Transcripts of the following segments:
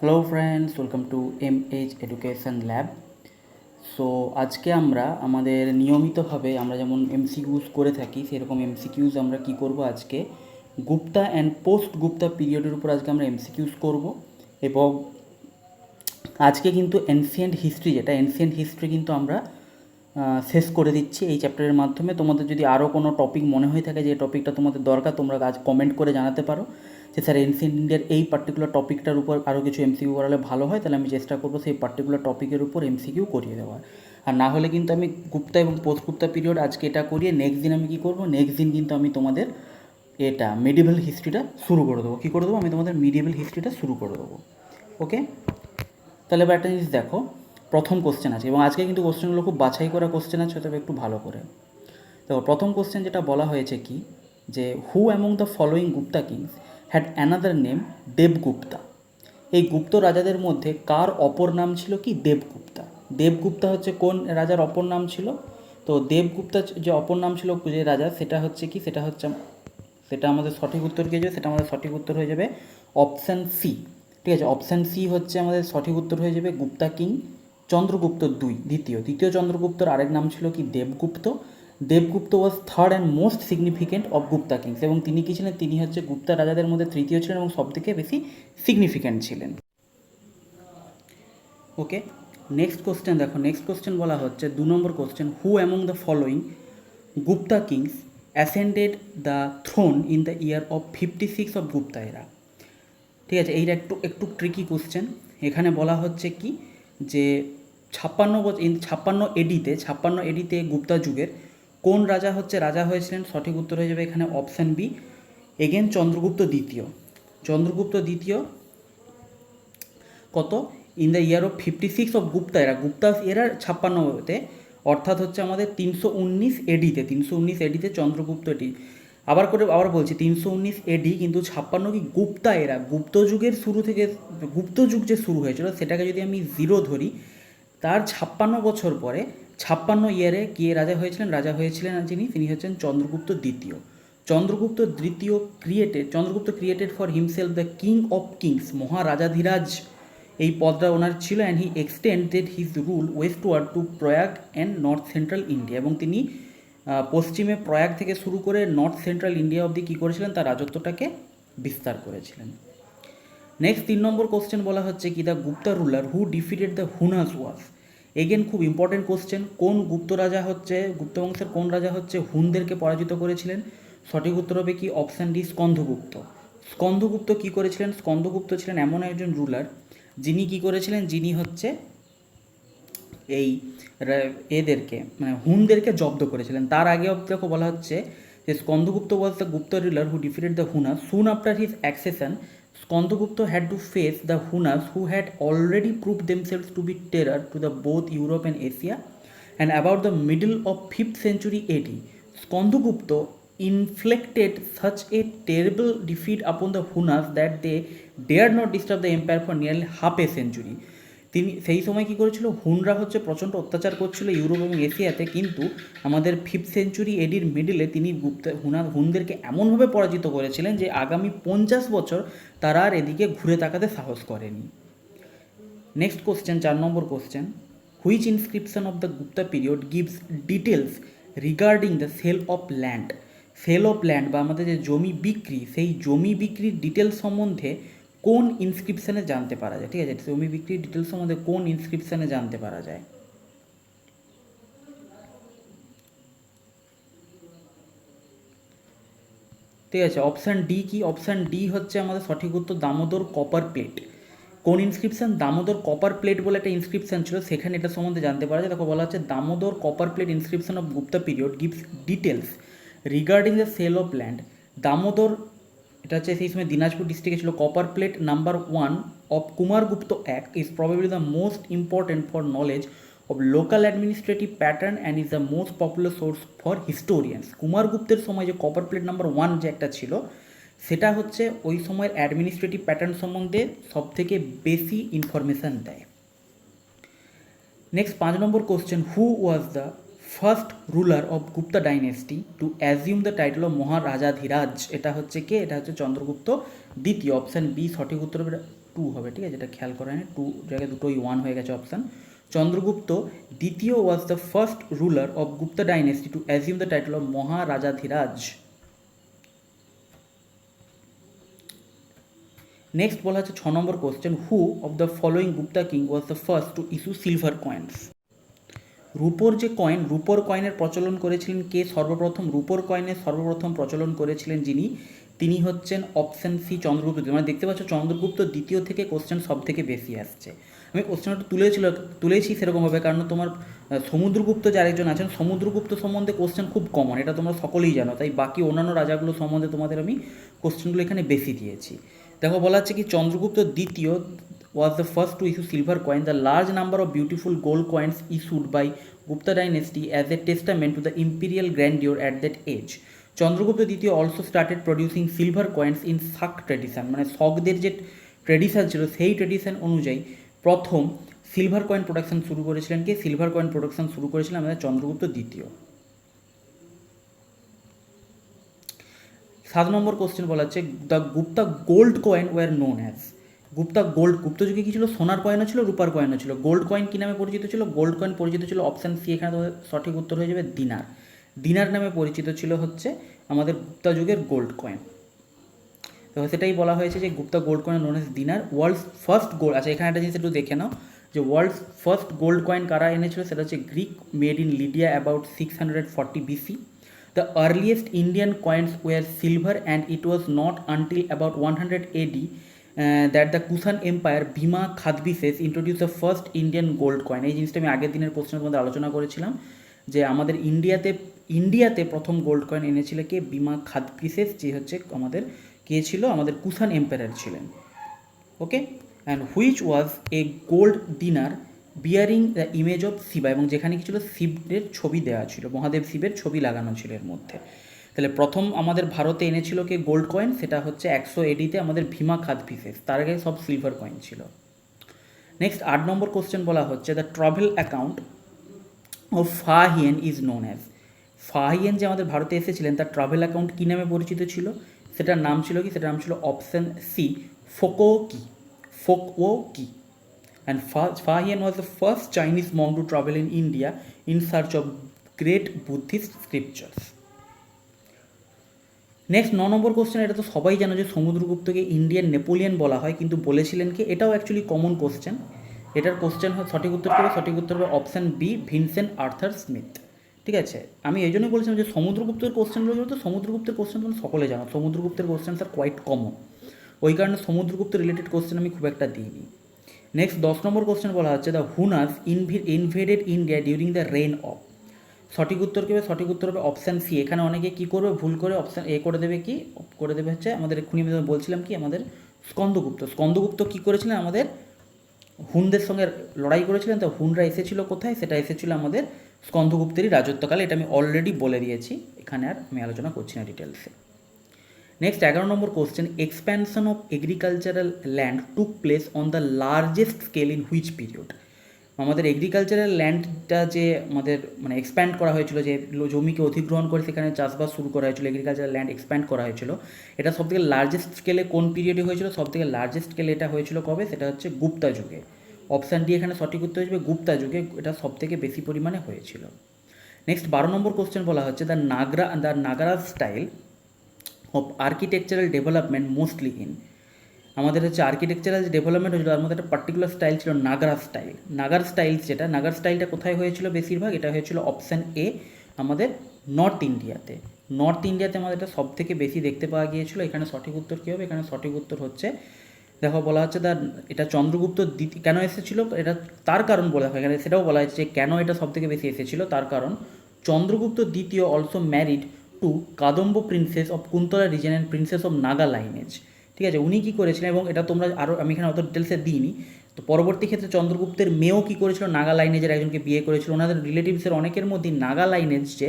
Hello friends, welcome to MH education lab. So আজকে আমরা আমাদের নিয়মিতভাবে আমরা যেমন এমসিকিউজ করে থাকি সেরকম এমসিকিউজ আমরা কি করব আজকে গুপ্তা অ্যান্ড পোস্ট গুপ্তা পিরিয়ডের উপর আজকে আমরা এমসিকিউজ করব। এবং আজকে কিন্তু এনসিয়েন্ট হিস্ট্রি কিন্তু আমরা শেষ করে দিচ্ছি এই চ্যাপ্টারের মাধ্যমে। তোমাদের যদি আরও কোনো টপিক মনে হয়ে থাকে যে টপিকটা তোমাদের দরকার, তোমরা আজ কমেন্ট করে জানাতে পারো যে স্যার এনসিয়েন্ট ইন্ডিয়ার এই পার্টিকুলার টপিকটার উপর আরও কিছু এমসিকিউ করালে ভালো হয়, তাহলে আমি চেষ্টা করবো সেই পার্টিকুলার টপিকের উপর এমসিকিউ করিয়ে দেওয়ার। আর না হলে কিন্তু আমি গুপ্তা এবং পোস্ট গুপ্তা পিরিয়ড আজকে এটা করিয়ে নেক্সট দিন আমি কী করবো, নেক্সট দিন কিন্তু আমি তোমাদের এটা মিডিভেল হিস্ট্রিটা শুরু করে দেবো। কী করে দেবো, আমি তোমাদের মিডিভেল হিস্ট্রিটা শুরু করে দেবো। ওকে, তাহলে এবার একটা জিনিস দেখো, প্রথম কোশ্চেন আছে এবং আজকে কিন্তু কোশ্চেনগুলো খুব বাছাই করা কোশ্চেন আছে, তবে একটু ভালো করে দেখো। প্রথম কোশ্চেন যেটা বলা হয়েছে কি, যে who among the following Gupta kings had another name Devagupta. এই গুপ্ত রাজাদের মধ্যে কার অপর নাম ছিল কি, দেবগুপ্তা। দেবগুপ্তা হচ্ছে কোন রাজার অপর নাম ছিল? তো দেবগুপ্তা যে অপর নাম ছিল যে রাজা, সেটা হচ্ছে কি, সেটা আমাদের সঠিক উত্তর কী যাবে, সেটা আমাদের সঠিক উত্তর হয়ে যাবে অপশান সি। ঠিক আছে, অপশান সি হচ্ছে আমাদের সঠিক উত্তর হয়ে যাবে গুপ্তা কিং চন্দ্রগুপ্ত দ্বিতীয় চন্দ্রগুপ্তর আরেক নাম ছিল কি, Devagupta. Devagupta was third and most significant of Gupta kings, এবং তিনি কি ছিলেন, তিনি হচ্ছে গুপ্তা রাজাদের মধ্যে তৃতীয় ছিলেন এবং সবথেকে বেশি সিগনিফিক্যান্ট ছিলেন। ওকে, নেক্সট কোশ্চেন দেখো। নেক্সট কোশ্চেন বলা হচ্ছে 2 নম্বর question, who among the following Gupta kings ascended the throne in the year of 56 of Gupta era. ঠিক আছে, এইটা একটু ট্রিকি কোশ্চেন। এখানে বলা হচ্ছে কি, যে 56 এডিতে গুপ্তা যুগের কোন রাজা হয়েছিলেন? সঠিক উত্তর হয়ে যাবে এখানে অপশান বি, এগেন চন্দ্রগুপ্ত দ্বিতীয় কত, in the year of 56 of Gupta এরা, গুপ্তা এরার 56তে, অর্থাৎ হচ্ছে আমাদের 319 এডিতে চন্দ্রগুপ্ত এটি। আবার বলছি 319 এডি, কিন্তু 56 কি গুপ্তা এরা, গুপ্ত যুগের শুরু থেকে, গুপ্ত যুগ যে শুরু হয়েছিল সেটাকে যদি আমি 0 ধরি, তার 56 বছর পরে 56 ইয়ারে কে রাজা হয়েছিলেন তিনি হচ্ছেন চন্দ্রগুপ্ত দ্বিতীয় Chandragupta created for himself the king of kings, Maharajadhiraja এই পদটা ওনার ছিল। And he extended his rule westward to Prayag and north central India, এবং তিনি পশ্চিমে প্রয়াগ থেকে শুরু করে নর্থ সেন্ট্রাল ইন্ডিয়া অবধি কী করেছিলেন, তার রাজত্বটাকে বিস্তার করেছিলেন। নেক্সট 3 নম্বর কোশ্চেন বলা হচ্ছে কি, the Gupta ruler who defeated the Hunas was. Again খুব ইম্পর্টেন্ট কোশ্চেন, কোন গুপ্ত বংশের কোন রাজা হচ্ছে হুনদেরকে পরাজিত করেছিলেন? সঠিক উত্তর হবে কি অপশান ডি, স্কন্দগুপ্ত কী করেছিলেন? স্কন্দগুপ্ত ছিলেন এমন একজন রুলার যিনি কী করেছিলেন, যিনি হচ্ছে এই এদেরকে মানে হুনদেরকে জব্দ করেছিলেন। তার আগে অবধি বলা হচ্ছে যে Skandagupta was the Gupta ruler who defeated the Hunas. Soon after his accession Skandagupta had to face the Hunas who had already proved themselves to be terror to the both Europe and Asia. And about the middle of 5th century AD, Skandagupta inflicted such a terrible defeat upon the Hunas that they dared not disturb the empire for nearly half a century. তিনি সেই সময় কী করেছিল, হুনরা হচ্ছে প্রচণ্ড অত্যাচার করছিল Europe এবং এশিয়াতে, কিন্তু আমাদের 5th century AD-র মিডিলে তিনি হুনদেরকে এমনভাবে পরাজিত করেছিলেন যে আগামী 50 বছর তারা আর এদিকে ঘুরে তাকাতে সাহস করেনি। Next question, 4 number question, which inscription of the Gupta period gives details regarding the sale of land বা আমাদের যে জমি বিক্রি, সেই জমি বিক্রির ডিটেলস সম্বন্ধে কোন ইনস্ক্রিপশানে জানতে পারা যায়? ঠিক আছে, জমি বিক্রির ডিটেলস সম্বন্ধে কোন ইনস্ক্রিপশানে জানতে পারা যায়? ঠিক আছে, অপশান ডি কি, অপশান ডি হচ্ছে আমাদের সঠিক উত্তর, দামোদর কপার প্লেট। কোন ইনস্ক্রিপশান? দামোদর কপার প্লেট বলে একটা ইনস্ক্রিপশান ছিল, সেখানে এটা সম্বন্ধে জানতে পারা যায়। দেখো বলা হচ্ছে Damodar copper plate inscription of Gupta period gives details regarding the sale of land. Damodar, এটা হচ্ছে সেই সময় দিনাজপুর ডিস্ট্রিক্টে ছিল। Copper plate number 1 of Kumaragupta act is probably the most important for knowledge of local administrative pattern and is the most popular source for historians. কুমারগুপ্তের সময় যে copper plate number 1 যে একটা ছিল, সেটা হচ্ছে ওই সময়ের অ্যাডমিনিস্ট্রেটিভ প্যাটার্ন সম্বন্ধে সবথেকে বেশি ইনফরমেশান দেয়। নেক্সট 5 নম্বর question, who was the first ruler of Gupta dynasty to assume the title of Maharajadhiraja? এটা হচ্ছে কে? এটা হচ্ছে চন্দ্রগুপ্ত দ্বিতীয়, অপশান বি সঠিক উত্তর টু হবে, ঠিক আছে, এটা খেয়াল করা হয়নি, টু জায়গায় দুটোই ওয়ান হয়ে গেছে অপশান। চন্দ্রগুপ্ত দ্বিতীয় was the first ruler of Gupta dynasty to assume the title of Maharajadhiraja. Next বলা হচ্ছে 6 নম্বর question, who of the following Gupta king was the first to issue silver coins. রূপোর যে কয়েন, রূপোর কয়েনের প্রচলন করেছিলেন কে সর্বপ্রথম? রূপোর কয়েনের সর্বপ্রথম প্রচলন করেছিলেন যিনি, তিনি হচ্ছেন অপশান সি চন্দ্রগুপ্ত দ্বিতীয়। মানে দেখতে পাচ্ছ চন্দ্রগুপ্ত দ্বিতীয় থেকে কোশ্চেন সব থেকে বেশি আসছে। আমি কোশ্চেনটা তুলেছি সেরকমভাবে, কারণ তোমার সমুদ্রগুপ্ত যে আরেকজন আছেন, সমুদ্রগুপ্ত সম্বন্ধে কোশ্চেন খুব কমন, এটা তোমরা সকলেই জানো, তাই বাকি অন্যান্য রাজাগুলো সম্বন্ধে তোমাদের আমি কোশ্চেনগুলো এখানে বেশি দিয়েছি। দেখো বলা হচ্ছে কি চন্দ্রগুপ্ত দ্বিতীয় was the first to issue silver coin. The large number of beautiful gold coins issued by Gupta dynasty as a testament to the imperial grandeur at that age. Chandragupta দ্বিতীয় also started producing silver coins in Shak tradition, মানে শকদের যে tradition ছিল সেই tradition অনুযায়ী প্রথম silver coin production শুরু করেছিলেন কে? Silver coin production শুরু করেছিলেন আমাদের চন্দ্রগুপ্ত দ্বিতীয়। 7 নম্বর কোশ্চেন বলা হচ্ছে, the Gupta gold coin were known as. Gupta gold, Gupta যুগে কী ছিল? সোনার কয়েনও ছিল, রূপার কয়েনও ছিল। গোল্ড কয়েন কী নামে পরিচিত ছিল? গোল্ড কয়েন পরিচিত ছিল অপশান সি, এখানে তোমাদের সঠিক উত্তর হয়ে যাবে দিনার। দিনার নামে পরিচিত ছিল হচ্ছে আমাদের গুপ্তা যুগের গোল্ড কয়েন। তো সেটাই বলা হয়েছে যে Gupta gold coin known as dinar. World's first gold, আচ্ছা এখানে একটা জিনিস একটু দেখে নাও যে ওয়ার্ল্ডস ফার্স্ট গোল্ড কয়েন কারা এনেছিল, সেটা হচ্ছে Greek, made in Lydia about 640 BC. The earliest Indian coins were silver, and it was not until about 100 AD that the Kushan Empire Bhima Khadbises introduced the first Indian gold coin. এই জিনিসটা আমি আগের দিনের প্রশ্নের মধ্যে আলোচনা করেছিলাম যে আমাদের ইন্ডিয়াতে প্রথম গোল্ড কয়েন এনেছিল কে? বিমা খাদবিসেস, যে হচ্ছে আমাদের কে ছিল? আমাদের কুষাণ এম্পায়ার ছিলেন। Okay, and which was a gold dinar bearing the image of Shiva, এবং যেখানে কি ছিল? শিবের ছবি দেওয়া ছিল, মহাদেব শিবের ছবি লাগানো ছিল এর মধ্যে। তাহলে প্রথম আমাদের ভারতে এনেছিল কে গোল্ড কয়েন? সেটা হচ্ছে 100 AD-তে আমাদের ভীমা খাদবিসেস, তার আগে সব সিলভার কয়েন ছিল। নেক্সট 8 নম্বর কোশ্চেন বলা হচ্ছে, the travel account of Fa-Hien is known as. Fa-Hien যে আমাদের ভারতে এসেছিলেন তার ট্রাভেল অ্যাকাউন্ট কী নামে পরিচিত ছিল? সেটার নাম ছিল কি? সেটার নাম ছিল option C Fokuoki. Fokuoki. And Fahian was the first Chinese monk to travel in India in search of great Buddhist scriptures. Next 9 number question, এটা তো সবাই জানো যে সমুদ্রগুপ্তকে ইন্ডিয়ান নেপোলিয়ন বলা হয়, কিন্তু বলেছিলেন কি? এটাও অ্যাকচুয়ালি কমন কোশ্চেন। এটার কোশ্চেন সঠিক উত্তর হবে, সঠিক উত্তর হবে option B Vincent Arthur Smith. ঠিক আছে, আমি এই জন্যই বলছিলাম যে সমুদ্রগুপ্তের কোশ্চেনগুলো, তো সমুদ্রগুপ্তের কোশ্চেন তোমরা সকলে জানো, সমুদ্রগুপ্তের কোশ্চেন স্যার কোয়াইট কমন, ওই কারণে সমুদ্রগুপ্ত রিলেটেড কোশ্চেন আমি খুব একটা দিইনি। নেক্সট 10 নম্বর কোশ্চেন বলা হচ্ছে, the Hunas invaded India during the reign of. সঠিক উত্তর কী হবে? সঠিক উত্তর হবে অপশান সি। এখানে অনেকে কী করবে? ভুল করে অপশান এ করে দেবে, কি করে দেবে হচ্ছে আমাদের এক্ষুনি আমি বলছিলাম কি আমাদের স্কন্দগুপ্ত। স্কন্দগুপ্ত কী করেছিলেন? আমাদের হুনদের সঙ্গে লড়াই করেছিলেন, তো হুনরা এসেছিল কোথায়? সেটা এসেছিল আমাদের স্কন্দগুপ্তেরই রাজত্বকালে, এটা আমি অলরেডি বলে দিয়েছি, এখানে আর আমি আলোচনা করছি না ডিটেলসে। Next 11 number question, expansion of agricultural land took place on the largest scale in which period. আমাদের এগ্রিকালচারাল ল্যান্ডটা যে আমাদের মানে এক্সপ্যান্ড করা হয়েছিল, যে জমিকে অধিগ্রহণ করে সেখানে চাষবাস শুরু করা হয়েছিল, এগ্রিকালচারাল ল্যান্ড এক্সপ্যান্ড করা হয়েছিল, এটা সবথেকে লার্জেস্ট স্কেলে কোন পিরিয়ডে হয়েছিল? সবথেকে লার্জেস্ট স্কেলে এটা হয়েছিল কবে? সেটা হচ্ছে গুপ্তা যুগে। অপশান ডি এখানে সঠিক উত্তর হিসেবে গুপ্তা যুগে এটা সবথেকে বেশি পরিমাণে হয়েছিল। নেক্সট 12 নম্বর কোশ্চেন বলা হচ্ছে, the Nagara style of architectural development mostly in. আমাদের হচ্ছে আর্কিটেকচারাল যে ডেভেলপমেন্ট হয়েছিল তার মধ্যে একটা পার্টিকুলার স্টাইল ছিল নাগারা স্টাইল। নাগার স্টাইলটা কোথায় হয়েছিল বেশিরভাগ? এটা হয়েছিল অপশান এ আমাদের নর্থ ইন্ডিয়াতে। নর্থ ইন্ডিয়াতে আমাদের এটা সব থেকে বেশি দেখতে পাওয়া গিয়েছিল। এখানে সঠিক উত্তর কী হবে? এখানে সঠিক উত্তর হচ্ছে, দেখো বলা হচ্ছে এটা চন্দ্রগুপ্ত কেন এসেছিলো, এটা তার কারণ বলা হয় এখানে, সেটাও বলা হয়েছে যে কেন এটা সব থেকে বেশি এসেছিলো, তার কারণ চন্দ্রগুপ্ত দ্বিতীয় also married to Kadamba princess of Kuntala region and princess of Naga lineage. ঠিক আছে, উনি কী করেছিলেন, এবং এটা তোমরা আরও আমি এখানে অত ডিটেলসে দিইনি, তো পরবর্তী ক্ষেত্রে চন্দ্রগুপ্তের মেয়েও কী করেছিল? নাগা লাইনেজের একজনকে বিয়ে করেছিল। ওনাদের রিলেটিভসের অনেকের মধ্যেই নাগা লাইনেজ যে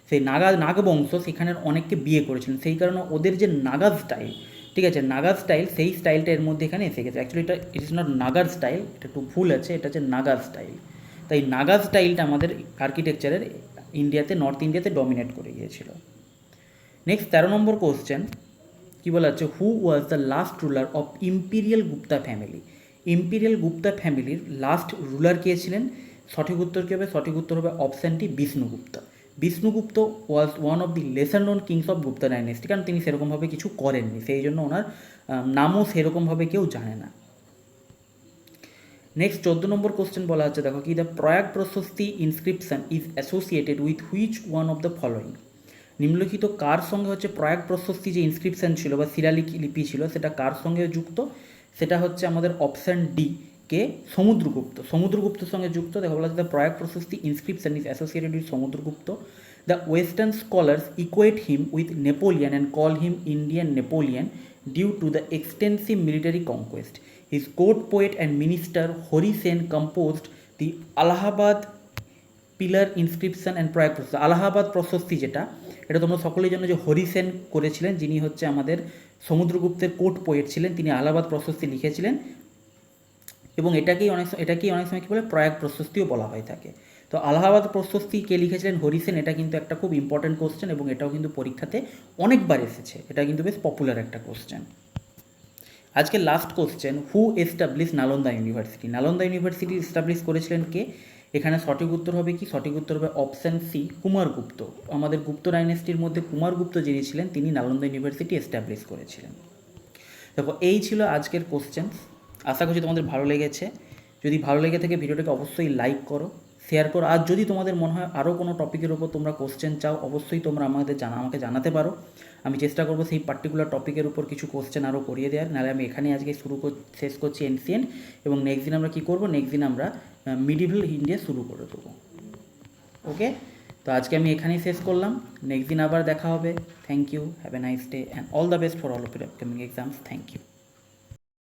সেই নাগবংশ সেখানের অনেককে বিয়ে করেছিলেন, সেই কারণে ওদের যে নাগা স্টাইল, ঠিক আছে, নাগা স্টাইল, সেই স্টাইলটা এর মধ্যে এখানে এসে গেছে। অ্যাকচুয়ালি এটা it is not Nagar style, এটা একটু ভুল আছে, এটা হচ্ছে নাগা স্টাইল। তাই নাগা স্টাইলটা আমাদের আর্কিটেকচারের নর্থ ইন্ডিয়াতে ডমিনেট করে গিয়েছিল। নেক্সট 13 নম্বর কোশ্চেন, কী বলা হচ্ছে, who was the last ruler of imperial Gupta family. Imperial Gupta ফ্যামিলির লাস্ট রুলার কে ছিলেন? সঠিক উত্তর কী হবে? সঠিক উত্তর হবে অপশানটি Vishnugupta. Vishnugupta was one of the lesser known kings of Gupta dynasty, কারণ তিনি সেরকমভাবে কিছু করেননি, সেই জন্য ওনার নামও সেরকমভাবে কেউ জানে না। নেক্সট 14 নম্বর কোশ্চেন বলা হচ্ছে, দেখো কি, the Prayag Prashasti inscription is associated with which one of the following. নিম্নলিখিত কার সঙ্গে হচ্ছে প্রয়াগ প্রশস্তি যে ইনস্ক্রিপশন ছিল বা শিলালিপি ছিল সেটা কার সঙ্গে যুক্ত? সেটা হচ্ছে আমাদের অপশান ডি কে সমুদ্রগুপ্ত। সমুদ্রগুপ্তের সঙ্গে যুক্ত। দেখো বলা হচ্ছে the Prayag Prashasti inscription is associated with Samudragupta. The western scholars equate him with Napoleon and call him Indian Napoleon due to the extensive military conquest. His court poet and minister Hori Sen composed the Allahabad pillar inscription and Prayag Prashasti. Allahabad Prashasti যেটা, এটা তোমরা সকলের জন্য যে হরি সেন করেছিলেন, যিনি হচ্ছে আমাদের সমুদ্রগুপ্তের কোর্ট পোয়েট ছিলেন, তিনি আলাহাবাদ প্রশস্তি লিখেছিলেন এবং এটাকেই অনেক সময় কী বলে, প্রয়াগ প্রশস্তিও বলা হয়ে থাকে। তো আলাহাবাদ প্রশস্তি কে লিখেছিলেন? হরি সেন। এটা কিন্তু একটা খুব ইম্পর্টেন্ট কোশ্চেন এবং এটাও কিন্তু পরীক্ষাতে অনেকবার এসেছে, এটা কিন্তু বেশ পপুলার একটা কোশ্চেন। আজকে last question, who establish Nalanda university. Nalanda university establish করেছিলেন কে? এখানে সঠিক উত্তর হবে কি? সঠিক উত্তর হবে অপশান সি, কুমারগুপ্ত। আমাদের গুপ্ত ডাইনেস্টির মধ্যে কুমারগুপ্ত যিনি ছিলেন, তিনি নালন্দা ইউনিভার্সিটি এস্টাবলিশ করেছিলেন। দেখো এই ছিল আজকের কোশ্চেন। আশা করছি তোমাদের ভালো লেগেছে। যদি ভালো লেগে থাকে ভিডিওটাকে অবশ্যই লাইক করো, শেয়ার করো। আর যদি তোমাদের মনে হয় আরও কোনো টপিকের উপর তোমরা কোশ্চেন চাও, অবশ্যই তোমরা আমাকে জানাতে পারো। আমি চেষ্টা করবো সেই পার্টিকুলার টপিকের উপর কিছু কোশ্চেন আরও করিয়ে দেওয়ার। নাহলে আমি এখানে আজকে শেষ করছি এনসিএন্ট, এবং নেক্সট দিন আমরা কী করবো, নেক্সট দিন আমরা মিডিভেল ইন্ডিয়া শুরু করে দেবো। ওকে, তো আজকে আমি এখানেই শেষ করলাম। নেক্সট দিন আবার দেখা হবে। Thank you, have a nice day and all the best for all of your upcoming exams. Thank you.